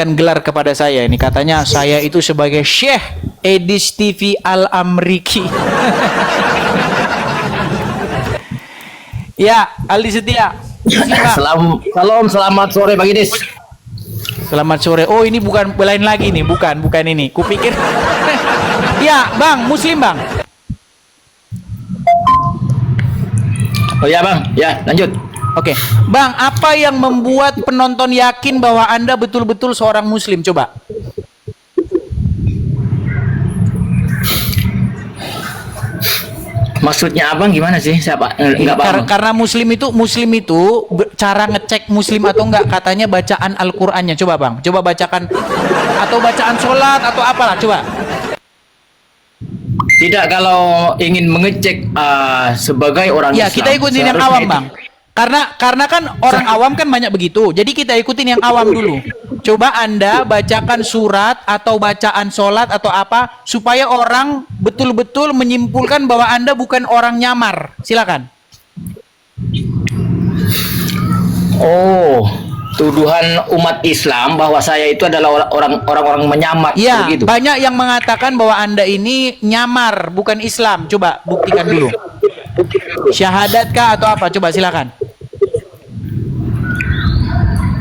menyematkan gelar kepada saya. Ini katanya saya itu sebagai Syekh Edis TV Al-Amriki. Ya, Aldi Setia. Salam, selamat sore Bang Idis. Selamat sore. Oh, ini bukan lain lagi nih, bukan ini. Kupikir. Ya, Bang, Muslim Bang. Oh ya Bang, ya lanjut. Oke, Bang, apa yang membuat penonton yakin bahwa Anda betul-betul seorang Muslim? Coba. Maksudnya Abang gimana sih? Siapa? Karena Muslim itu cara ngecek Muslim atau enggak katanya bacaan Al-Qur'annya. Coba Bang, coba bacakan atau bacaan sholat atau apalah, coba. Tidak, kalau ingin mengecek sebagai orang ya, Islam. Kita ikutin yang awam Bang. Karena kan orang awam kan banyak begitu. Jadi kita ikutin yang awam dulu. Coba Anda bacakan surat atau bacaan sholat atau apa supaya orang betul-betul menyimpulkan bahwa Anda bukan orang nyamar. Silakan. Oh, tuduhan umat Islam bahwa saya itu adalah orang-orang menyamar. Iya, begitu. Banyak yang mengatakan bahwa Anda ini nyamar, bukan Islam. Coba buktikan dulu. Syahadatkah atau apa? Coba silakan.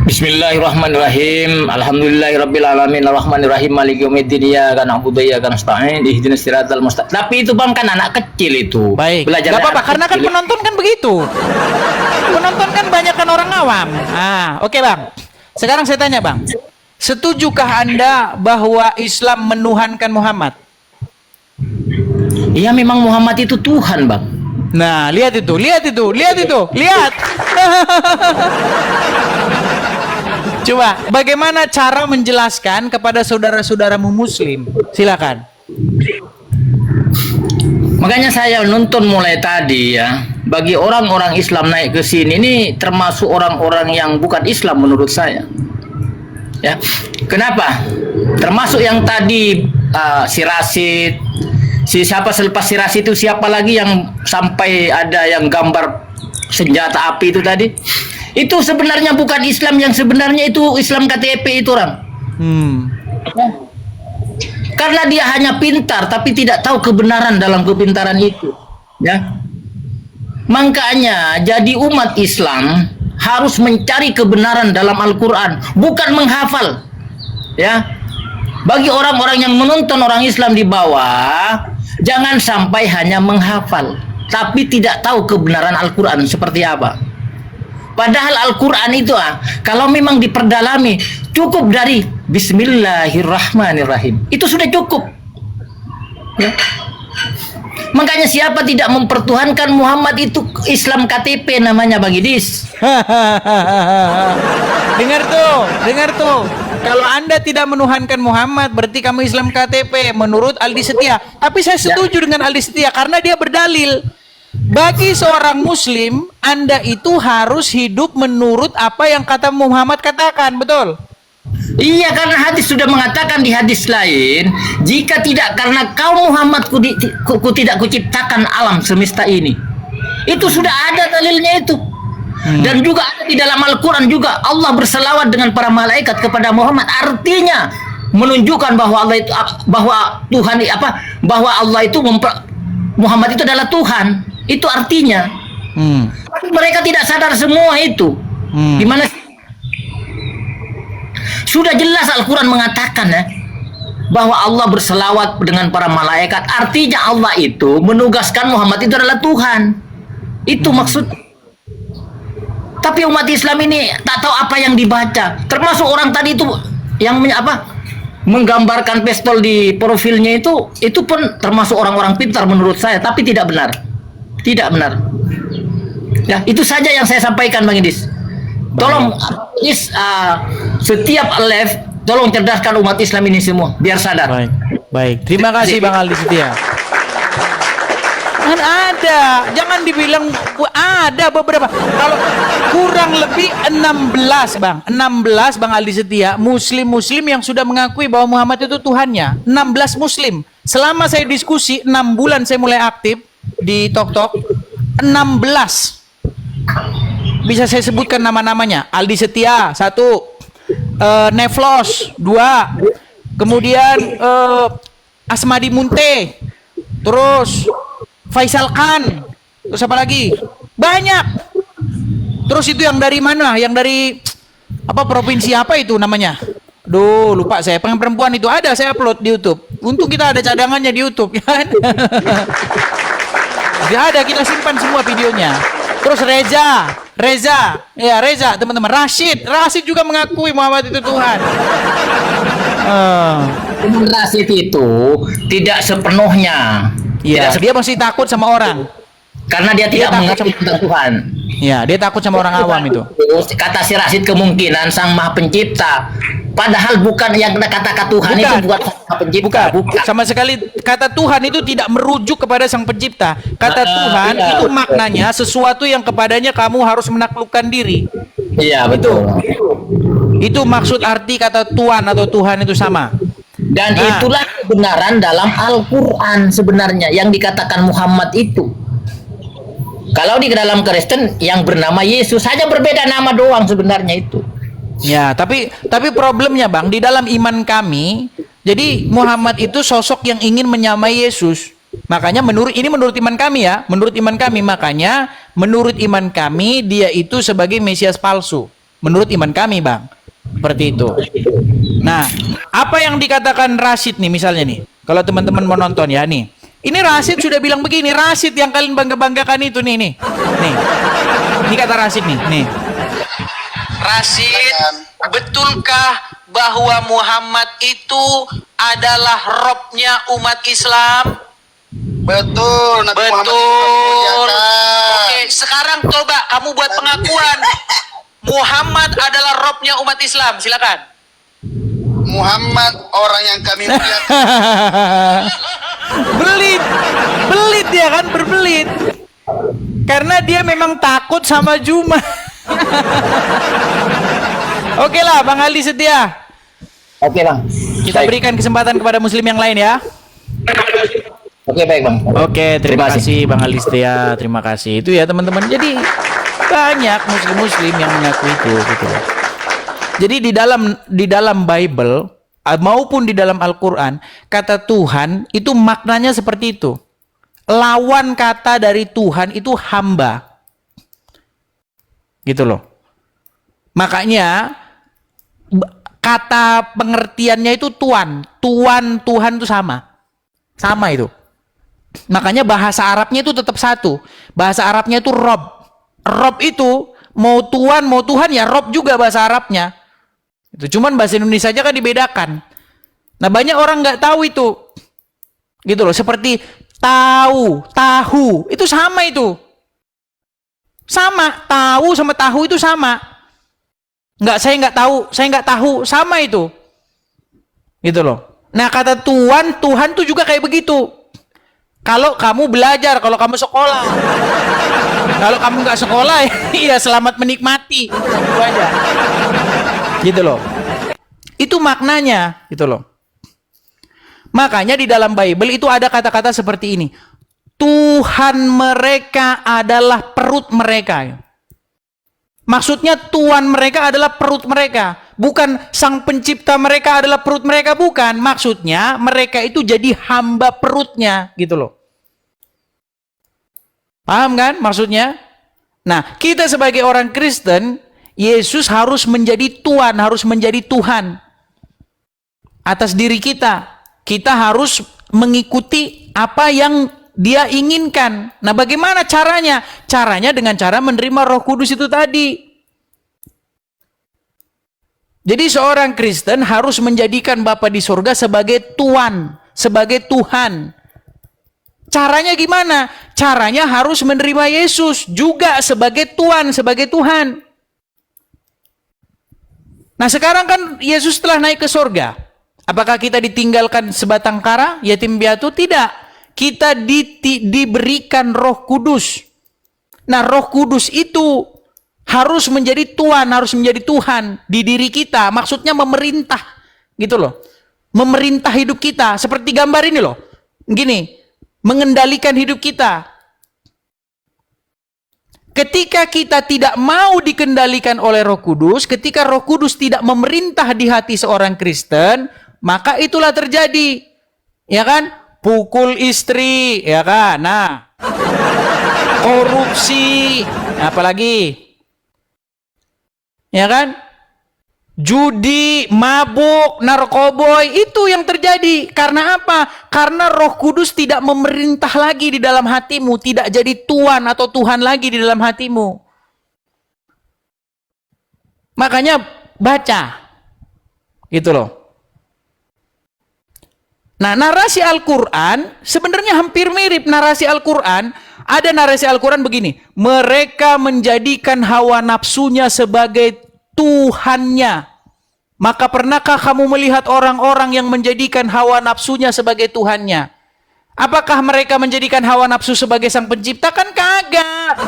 Bismillahirrahmanirrahim. Alhamdulillahirabbil alamin arrahmanirrahim maliki yaumiddin iyyaka na'budu wa iyyaka nasta'in ihdinas siratal mustaqim. Tapi itu Bang kan anak kecil itu. Baik. Belajar. Gak apa-apa karena kan penonton kan begitu. Penonton kan banyak kan orang awam. Oke Bang. Sekarang saya tanya Bang. Setujukah Anda bahwa Islam menuhankan Muhammad? Iya, memang Muhammad itu Tuhan, Bang. Nah, lihat itu. Coba, bagaimana cara menjelaskan kepada saudara-saudaramu Muslim? Silakan. Makanya saya nonton mulai tadi ya. Bagi orang-orang Islam naik ke sini ini termasuk orang-orang yang bukan Islam menurut saya. Ya, kenapa? Termasuk yang tadi si Rasid, siapa selepas si Rasid itu siapa lagi yang sampai ada yang gambar senjata api itu tadi? Itu sebenarnya bukan Islam, yang sebenarnya itu Islam KTP itu orang. Karena dia hanya pintar tapi tidak tahu kebenaran dalam kepintaran itu. Ya. Makanya jadi umat Islam harus mencari kebenaran dalam Al-Qur'an, bukan menghafal. Ya. Bagi orang-orang yang menonton orang Islam di bawah, jangan sampai hanya menghafal tapi tidak tahu kebenaran Al-Qur'an seperti apa. Padahal Al-Quran itu kalau memang diperdalami cukup dari Bismillahirrahmanirrahim. Itu sudah cukup. Ya. Makanya siapa tidak mempertuhankan Muhammad itu Islam KTP namanya Bang Idis. Dengar tuh. Kalau Anda tidak menuhankan Muhammad berarti kamu Islam KTP menurut Aldi Setia. Tapi saya setuju dengan Aldi Setia karena dia berdalil. Bagi seorang Muslim, Anda itu harus hidup menurut apa yang kata Muhammad katakan, betul? Iya, karena hadis sudah mengatakan di hadis lain, jika tidak karena kau Muhammad ku tidak kuciptakan alam semesta ini. Itu sudah ada dalilnya itu. Dan juga ada di dalam Al-Quran juga Allah berselawat dengan para malaikat kepada Muhammad. Artinya menunjukkan bahwa Allah itu bahwa Allah itu Muhammad itu adalah Tuhan. Itu artinya. Tapi mereka tidak sadar semua itu. Gimana? Sudah jelas Al-Quran mengatakan bahwa Allah berselawat dengan para malaikat. Artinya Allah itu menugaskan Muhammad itu adalah Tuhan. Itu maksud. Tapi umat Islam ini tak tahu apa yang dibaca. Termasuk orang tadi itu yang menggambarkan pistol di profilnya itu pun termasuk orang-orang pintar menurut saya, tapi tidak benar. Tidak benar. Ya, itu saja yang saya sampaikan Bang Idis. Tolong setiap live tolong cerdaskan umat Islam ini semua biar sadar. Baik. Terima kasih Bang Aldi Setia. Kan ada, jangan dibilang ada beberapa. Kalau kurang lebih 16 Bang Aldi Setia, muslim yang sudah mengakui bahwa Muhammad itu Tuhannya. 16 muslim. Selama saya diskusi 6 bulan saya mulai aktif di Tok 16. Bisa saya sebutkan nama-namanya. Aldi Setia 1, Neflos 2, kemudian Asmadi Munte, terus Faisal Khan, terus apa lagi? Banyak. Terus itu yang dari mana? Yang dari apa, provinsi apa itu namanya? Duh, lupa saya. Perempuan itu ada, saya upload di YouTube. Untung kita ada cadangannya di YouTube, ya kan? Gak ada, kita simpan semua videonya. Terus Reza, teman-teman. Rashid juga mengakui Muhammad itu Tuhan. Rasid itu tidak sepenuhnya. Iya, Tidak dia masih takut sama orang. karena dia tidak takut mengerti tentang Tuhan. Ya, dia takut sama orang awam itu. Kata si Rasid kemungkinan Sang Maha Pencipta. Padahal bukan yang kata Tuhan itu bukan Sang Maha Pencipta. Bukan. Sama sekali kata Tuhan itu tidak merujuk kepada Sang Pencipta. Kata Tuhan iya. itu maknanya sesuatu yang kepadanya kamu harus menaklukkan diri. Iya, betul. Itu maksud arti kata Tuhan atau Tuhan itu sama. Dan Nah. itulah kebenaran dalam Al-Quran sebenarnya yang dikatakan Muhammad itu. Kalau di dalam Kristen yang bernama Yesus saja berbeda nama doang sebenarnya itu. Ya, tapi problemnya Bang, di dalam iman kami, jadi Muhammad itu sosok yang ingin menyamai Yesus. Makanya menurut iman kami ya, menurut iman kami dia itu sebagai Mesias palsu. Menurut iman kami, Bang. Seperti itu. Nah, apa yang dikatakan Rashid nih misalnya nih. Kalau teman-teman mau nonton ya nih. Ini Rashid sudah bilang begini, Rashid yang kalian bangga-banggakan itu nih. Nih. Ini kata Rashid nih. Rashid, betulkah bahwa Muhammad itu adalah robnya umat Islam? Betul, Nabi Muhammad itu dimuliakan. Oke, sekarang coba kamu buat pengakuan. Muhammad adalah robnya umat Islam, silakan. Muhammad orang yang kami muliakan. Belit dia kan, berbelit. Karena dia memang takut sama Juma. Oke lah, Bang Ali Setia. Oke, Bang. Kita Baik. berikan kesempatan kepada Muslim yang lain ya. Oke, baik, Bang. Oke, terima kasih Bang Ali Setia. Terima kasih. Itu ya teman-teman. Jadi banyak muslim-muslim yang mengaku itu gitu. Jadi di dalam Bible maupun di dalam Al-Qur'an, kata Tuhan itu maknanya seperti itu. Lawan kata dari Tuhan itu hamba. Gitu loh. Makanya kata pengertiannya itu Tuhan. Tuhan itu sama. Sama itu. Makanya bahasa Arabnya itu tetap satu. Bahasa Arabnya itu Rob. Rob itu mau Tuhan ya Rob juga bahasa Arabnya. Itu cuman bahasa Indonesia aja kan dibedakan. Nah, banyak orang nggak tahu itu. Gitu loh, seperti tahu itu sama itu. Sama, tahu sama tahu itu sama. Saya nggak tahu, sama itu. Gitu loh. Nah, kata Tuhan tuh juga kayak begitu. Kalau kamu belajar, kalau kamu sekolah. Kalau kamu nggak sekolah, ya selamat menikmati. Itu aja. Gitu loh. Itu maknanya, gitu loh. Makanya di dalam Bible itu ada kata-kata seperti ini. Tuhan mereka adalah perut mereka. Maksudnya Tuhan mereka adalah perut mereka. Bukan Sang Pencipta mereka adalah perut mereka, bukan. Maksudnya mereka itu jadi hamba perutnya, gitu loh. Paham kan maksudnya? Nah, kita sebagai orang Kristen, Yesus harus menjadi Tuhan, harus menjadi Tuhan atas diri kita. Kita harus mengikuti apa yang Dia inginkan. Nah, bagaimana caranya? Caranya dengan cara menerima Roh Kudus itu tadi. Jadi seorang Kristen harus menjadikan Bapa di surga sebagai Tuhan, sebagai Tuhan. Caranya gimana? Caranya harus menerima Yesus juga sebagai Tuhan, sebagai Tuhan. Nah, sekarang kan Yesus telah naik ke surga. Apakah kita ditinggalkan sebatang kara, yatim piatu? Tidak. Kita diberikan Roh Kudus. Nah, Roh Kudus itu harus menjadi Tuhan, harus menjadi Tuhan di diri kita. Maksudnya memerintah, gitu loh. Memerintah hidup kita. Seperti gambar ini loh. Gini, mengendalikan hidup kita. Ketika kita tidak mau dikendalikan oleh Roh Kudus, ketika Roh Kudus tidak memerintah di hati seorang Kristen, maka itulah terjadi. Ya kan? Pukul istri, ya kan? Nah, korupsi, apalagi? Ya kan? Judi, mabuk, narkoboy, itu yang terjadi. Karena apa? Karena Roh Kudus tidak memerintah lagi di dalam hatimu, tidak jadi tuan atau Tuhan lagi di dalam hatimu. Makanya baca. Gitu loh. Nah, narasi Al-Quran sebenarnya hampir mirip narasi Al-Quran. Ada narasi Al-Quran begini. Mereka menjadikan hawa nafsunya sebagai Tuhannya. Maka pernahkah kamu melihat orang-orang yang menjadikan hawa nafsunya sebagai Tuhannya? Apakah mereka menjadikan hawa nafsu sebagai sang pencipta? Kan kagak.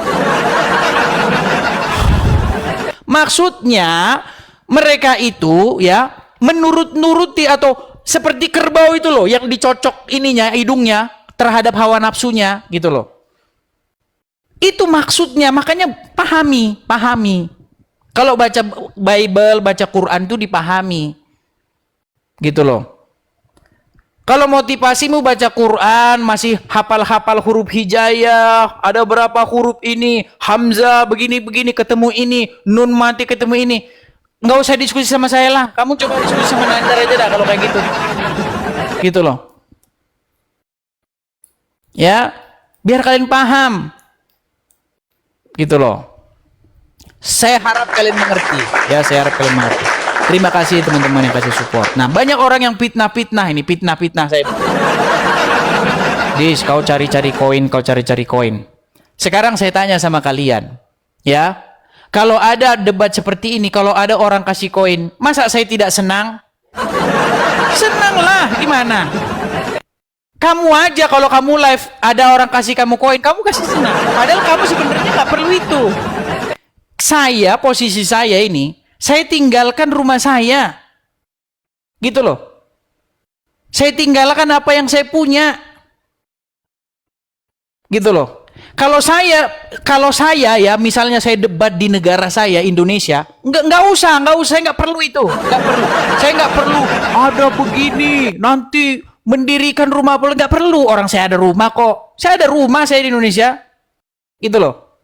Maksudnya mereka itu ya menurut-nuruti atau seperti kerbau itu loh yang dicocok ininya, hidungnya terhadap hawa nafsunya gitu loh. Itu maksudnya, makanya pahami. Kalau baca Bible, baca Quran itu dipahami. Gitu loh. Kalau motivasimu baca Quran, masih hafal-hafal huruf hijaiyah, ada berapa huruf ini, Hamzah begini-begini, ketemu ini, nun mati ketemu ini. Nggak usah diskusi sama saya lah. Kamu coba diskusi sama Nandar aja dah kalau kayak gitu. Gitu loh. Ya, biar kalian paham. Gitu loh. Saya harap kalian mengerti. Ya, saya harap kalian mengerti. Terima kasih teman-teman yang kasih support. Nah, banyak orang yang fitnah-fitnah ini, fitnah-fitnah saya. Dis, kau cari-cari koin. Sekarang saya tanya sama kalian, ya. Kalau ada debat seperti ini, kalau ada orang kasih koin, masa saya tidak senang? Senanglah, gimana? Kamu aja kalau kamu live, ada orang kasih kamu koin, kamu kasih senang. Padahal kamu sebenarnya nggak perlu itu. Saya, posisi saya ini, saya tinggalkan rumah saya. Gitu loh. Saya tinggalkan apa yang saya punya. Gitu loh. Kalau saya ya, misalnya saya debat di negara saya, Indonesia, nggak usah, saya nggak perlu itu. Nggak perlu. Saya nggak perlu, ada begini, nanti mendirikan rumah, nggak perlu. Orang saya ada rumah kok. Saya ada rumah saya di Indonesia. Gitu loh.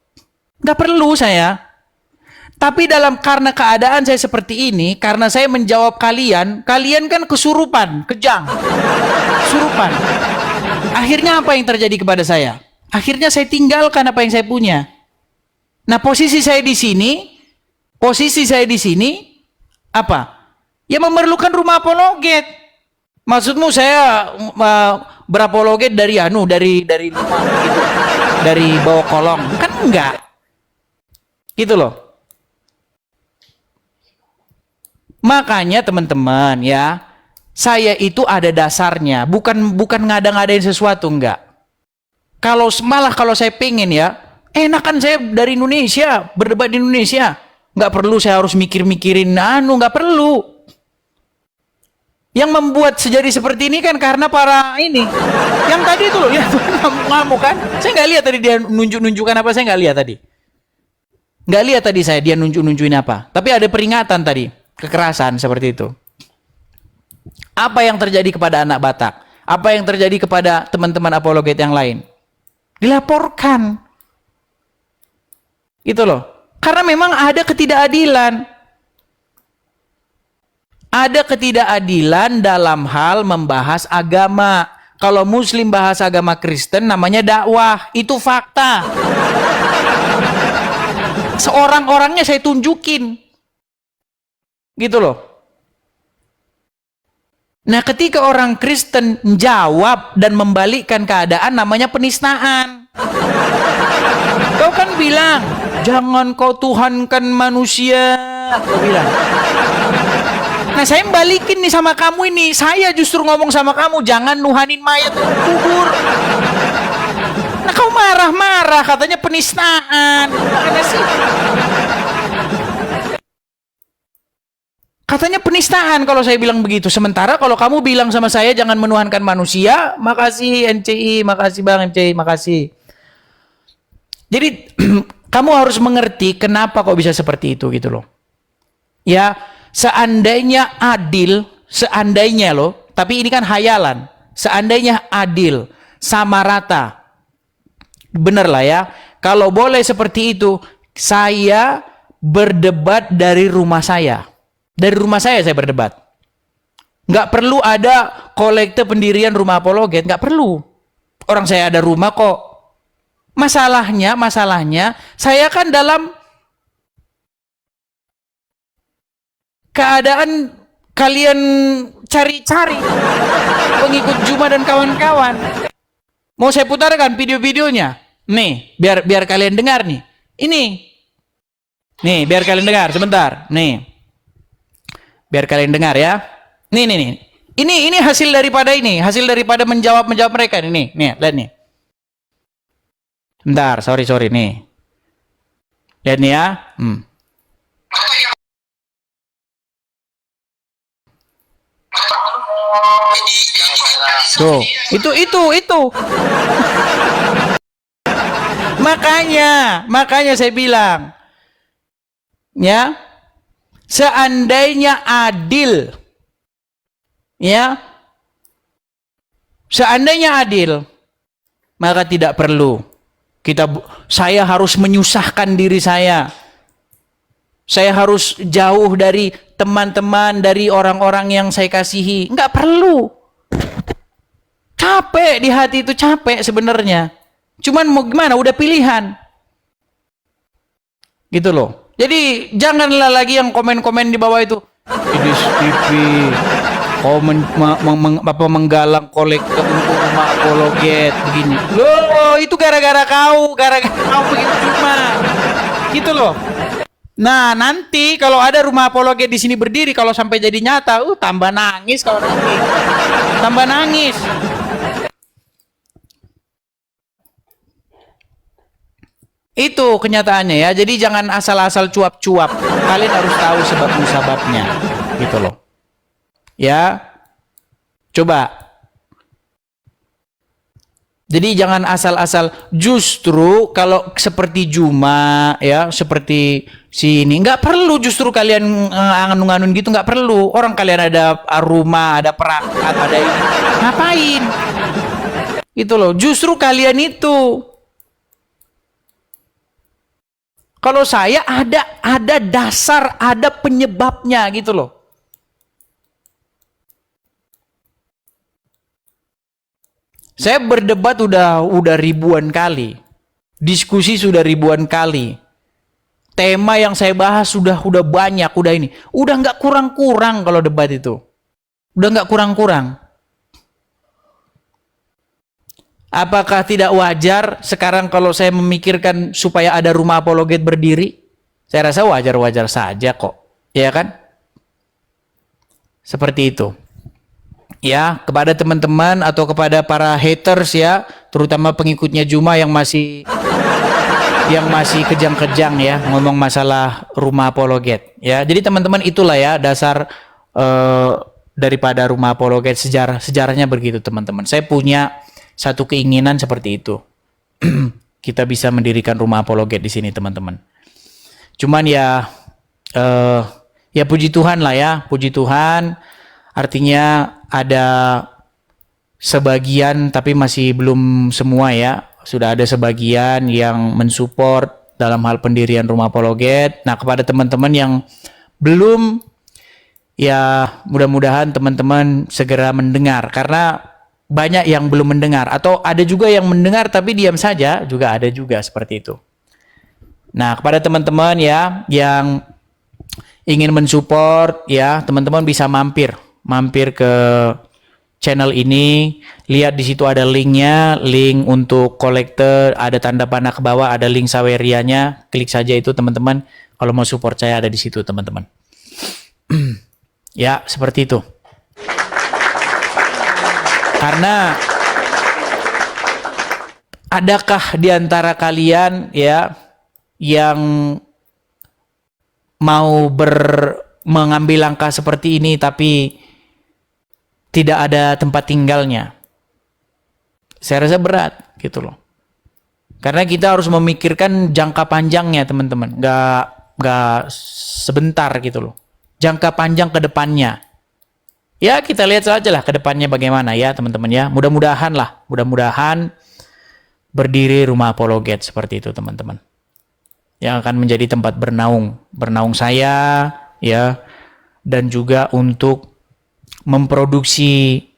Nggak perlu saya. Tapi karena keadaan saya seperti ini, karena saya menjawab kalian kan kesurupan, kejang. Kesurupan. Akhirnya apa yang terjadi kepada saya? Akhirnya saya tinggalkan apa yang saya punya. Nah, posisi saya di sini apa? Ya memerlukan rumah apologet. Maksudmu saya berapologet dari rumah gitu. Dari bawah kolong. Kan enggak. Gitu loh. Makanya teman-teman ya, saya itu ada dasarnya, bukan ngada-ngadain sesuatu, enggak. Kalau saya pengen ya, enak kan saya dari Indonesia, berdebat di Indonesia, nggak perlu saya harus mikirin nggak perlu. Yang membuat sejadi seperti ini kan karena para ini, yang tadi itu loh, lihat ngamuk kan? Saya nggak lihat tadi dia nunjukan apa, saya nggak lihat tadi. Nggak lihat tadi saya dia nunjukin apa, tapi ada peringatan tadi. Kekerasan seperti itu. Apa yang terjadi kepada anak Batak? Apa yang terjadi kepada teman-teman apologet yang lain? Dilaporkan. Gitu loh. Karena memang ada ketidakadilan. Ada ketidakadilan dalam hal membahas agama. Kalau Muslim bahas agama Kristen namanya dakwah. Itu fakta. Seorang-orangnya saya tunjukin. Gitu loh. Nah, ketika orang Kristen menjawab dan membalikkan keadaan namanya penistaan. Kau kan bilang, jangan kau tuhankan manusia. Kau bilang. Nah, saya balikin nih sama kamu ini. Saya justru ngomong sama kamu, jangan nuhanin mayat kubur. Nah, kau marah-marah katanya penistaan. Gimana sih? Katanya penistaan kalau saya bilang begitu. Sementara kalau kamu bilang sama saya jangan menuhankan manusia, makasih NCI, makasih Bang NCI, makasih. Jadi kamu harus mengerti kenapa kok bisa seperti itu gitu loh. Ya, seandainya adil, seandainya loh, tapi ini kan hayalan. Seandainya adil, sama rata. Bener lah ya. Kalau boleh seperti itu, saya berdebat dari rumah saya. Dari rumah saya berdebat. Nggak perlu ada kolekte pendirian rumah apologet, nggak perlu. Orang saya ada rumah kok. Masalahnya, saya kan dalam keadaan kalian cari-cari pengikut Juma dan kawan-kawan. Mau saya putarkan video-videonya? Nih, biar kalian dengar nih. Ini. Nih, biar kalian dengar sebentar. Nih. Biar kalian dengar ya. Nih. Ini hasil daripada menjawab mereka nih. Nih, lihat nih. Bentar, sorry nih. Lihat nih ya. Tuh, itu. Makanya saya bilang, ya, seandainya adil, maka tidak perlu saya harus menyusahkan diri saya. Saya harus jauh dari teman-teman, dari orang-orang yang saya kasihi. Nggak perlu. Capek di hati itu, capek sebenarnya. Cuman mau gimana, udah pilihan. Gitu loh. Jadi janganlah lagi yang komen-komen di bawah itu. Idris TV, menggalang kolektor untuk rumah apologet begini. Loh, itu gara-gara kau begitu cuma. Gitu loh. Nah, nanti kalau ada rumah apologet di sini berdiri, kalau sampai jadi nyata, tambah nangis kalau nanti. Tambah nangis. Itu kenyataannya ya. Jadi jangan asal-asal cuap-cuap. Kalian harus tahu sebab musababnya. Gitu loh. Ya. Coba. Jadi jangan asal-asal. Justru kalau seperti Juma ya, seperti si ini, nggak perlu justru kalian nganun-nganun gitu, nggak perlu. Orang kalian ada rumah, ada perangkat, ada ini. Ngapain? Gitu loh. Justru kalian itu. Kalau saya ada dasar, ada penyebabnya gitu loh. Saya berdebat udah ribuan kali. Diskusi sudah ribuan kali. Tema yang saya bahas sudah banyak, udah ini. Udah nggak kurang-kurang kalau debat itu. Udah nggak kurang-kurang. Apakah tidak wajar sekarang kalau saya memikirkan supaya ada rumah apologet berdiri? Saya rasa wajar-wajar saja kok. Ya kan? Seperti itu. Ya, kepada teman-teman atau kepada para haters ya, terutama pengikutnya Juma yang masih kejang-kejang ya ngomong masalah rumah apologet ya. Jadi teman-teman, itulah ya dasar daripada rumah apologet, sejarahnya begitu teman-teman. Saya punya satu keinginan seperti itu. Kita bisa mendirikan rumah apologet di sini teman-teman. Cuman ya puji Tuhan lah ya, puji Tuhan. Artinya ada sebagian, tapi masih belum semua ya. Sudah ada sebagian yang mensupport dalam hal pendirian rumah apologet. Nah, kepada teman-teman yang belum, ya mudah-mudahan teman-teman segera mendengar. Karena banyak yang belum mendengar. Atau ada juga yang mendengar tapi diam saja, juga ada juga seperti itu. Nah, kepada teman-teman ya yang ingin mensupport ya, teman-teman bisa mampir ke channel ini, lihat di situ ada linknya, link untuk kolektor, ada tanda panah ke bawah, ada link Sawerianya, klik saja itu teman-teman. Kalau mau support saya ada di situ teman-teman. Ya seperti itu. Karena adakah di antara kalian ya yang mau mengambil langkah seperti ini tapi tidak ada tempat tinggalnya? Saya rasa berat gitu loh. Karena kita harus memikirkan jangka panjangnya, teman-teman. Nggak sebentar gitu loh. Jangka panjang ke depannya. Ya, kita lihat saja lah ke depannya bagaimana ya, teman-teman ya. Mudah-mudahan berdiri rumah apologet seperti itu, teman-teman. Yang akan menjadi tempat bernaung saya ya, dan juga untuk memproduksi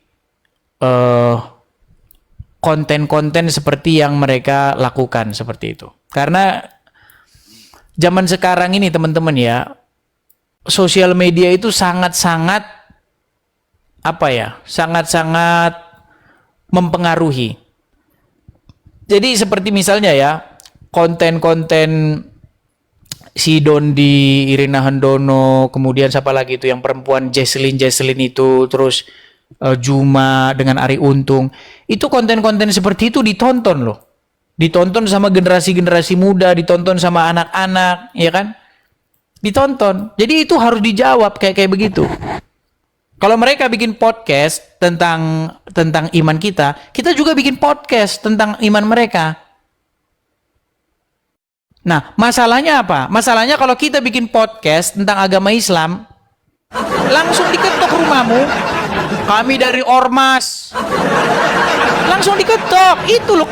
konten-konten seperti yang mereka lakukan seperti itu. Karena zaman sekarang ini, teman-teman ya, sosial media itu sangat-sangat sangat-sangat mempengaruhi. Jadi seperti misalnya ya, konten-konten si Dondi, Irina Handono, kemudian siapa lagi itu yang perempuan Jesslyn itu, terus Juma dengan Ari Untung. Itu konten-konten seperti itu ditonton loh. Ditonton sama generasi-generasi muda, ditonton sama anak-anak, ya kan? Ditonton. Jadi itu harus dijawab kayak begitu. Kalau mereka bikin podcast tentang iman kita juga bikin podcast tentang iman mereka. Nah, masalahnya apa? Masalahnya kalau kita bikin podcast tentang agama Islam, langsung diketok rumahmu. Kami dari Ormas. Langsung diketok. Itu loh.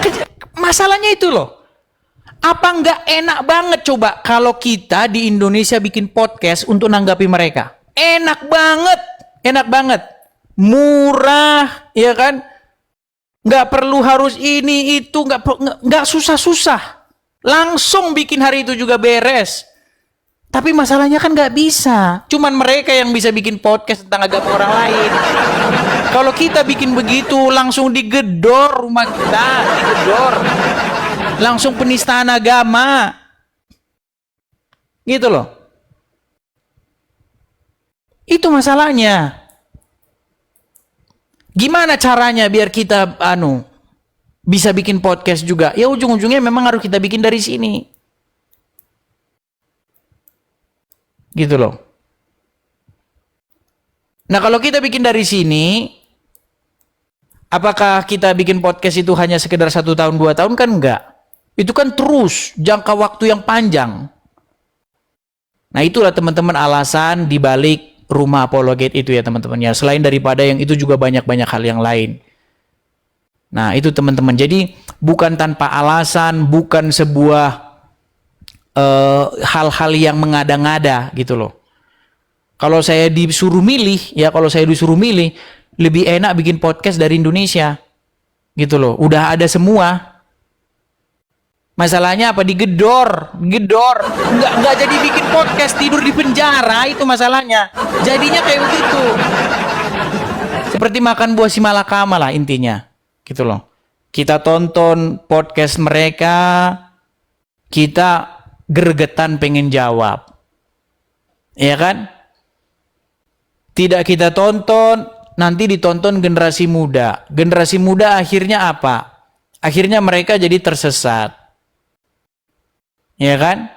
Masalahnya itu loh. Apa nggak enak banget coba kalau kita di Indonesia bikin podcast untuk nanggapi mereka? Enak banget. Enak banget. Murah, ya kan? Nggak perlu harus ini, itu. Nggak susah-susah. Langsung bikin hari itu juga beres. Tapi masalahnya kan nggak bisa. Cuman mereka yang bisa bikin podcast tentang agama orang lain. Kalau kita bikin begitu, langsung digedor rumah kita. Digedor. Langsung penistaan agama. Gitu loh. Itu masalahnya. Gimana caranya biar kita bisa bikin podcast juga? Ya ujung-ujungnya memang harus kita bikin dari sini. Gitu loh. Nah, kalau kita bikin dari sini, apakah kita bikin podcast itu hanya sekedar 1 tahun, 2 tahun? Kan enggak. Itu kan terus jangka waktu yang panjang. Nah, itulah teman-teman alasan dibalik rumah apologet itu ya, teman-teman ya. Selain daripada yang itu juga banyak-banyak hal yang lain. Nah, itu teman-teman. Jadi bukan tanpa alasan, bukan sebuah hal-hal yang mengada-ngada gitu loh. Kalau saya disuruh milih, lebih enak bikin podcast dari Indonesia. Gitu loh. Udah ada semua. Masalahnya apa? Digedor. Nggak jadi bikin podcast, tidur di penjara, itu masalahnya. Jadinya kayak begitu. Seperti makan buah si malakama lah intinya. Gitu loh. Kita tonton podcast mereka, kita gregetan pengen jawab. Iya kan? Tidak kita tonton, nanti ditonton generasi muda. Generasi muda akhirnya apa? Akhirnya mereka jadi tersesat. Ya kan?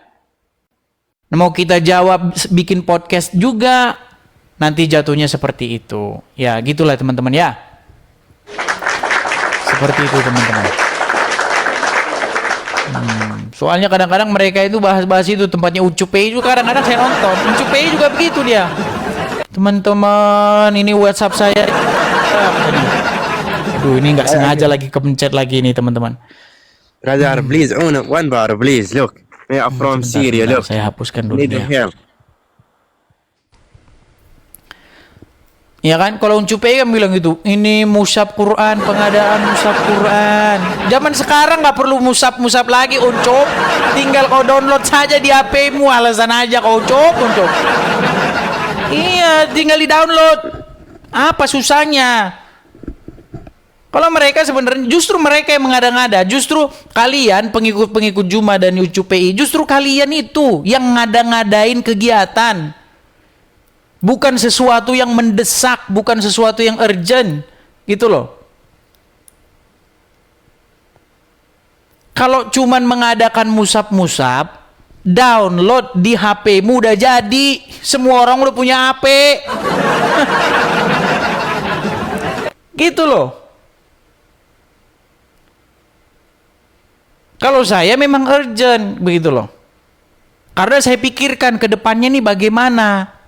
Mau kita jawab bikin podcast juga, nanti jatuhnya seperti itu. Ya, gitulah teman-teman ya. Seperti itu teman-teman. Soalnya kadang-kadang mereka itu bahas-bahas itu, tempatnya Ucup juga kadang-kadang saya nonton. Ucup juga begitu dia. Teman-teman, ini WhatsApp saya. Aduh, ini nggak sengaja lagi kepencet lagi nih teman-teman. Brother, please, one bar, please, look. We are from Syria, look. Saya hapuskan dulu Need ya. help. Ya kan, kalau Uncup kan bilang gitu, ini musab Quran, pengadaan musab Quran. Zaman sekarang nggak perlu musab lagi, Uncup. Tinggal kau download saja di HP-mu, alasan aja kau Uncup. Iya, tinggal di-download. Apa susahnya? Kalau mereka sebenarnya justru mereka yang mengada-ngada, justru kalian pengikut-pengikut Juma dan Ucup justru kalian itu yang ngada-ngadain kegiatan. Bukan sesuatu yang mendesak, bukan sesuatu yang urgent, gitu loh. Kalau cuman mengadakan musab, download di HP-mu udah jadi. Semua orang udah punya HP. Gitu loh. Kalau kalau saya memang urgent begitu loh. Karena saya pikirkan ke depannya nih bagaimana.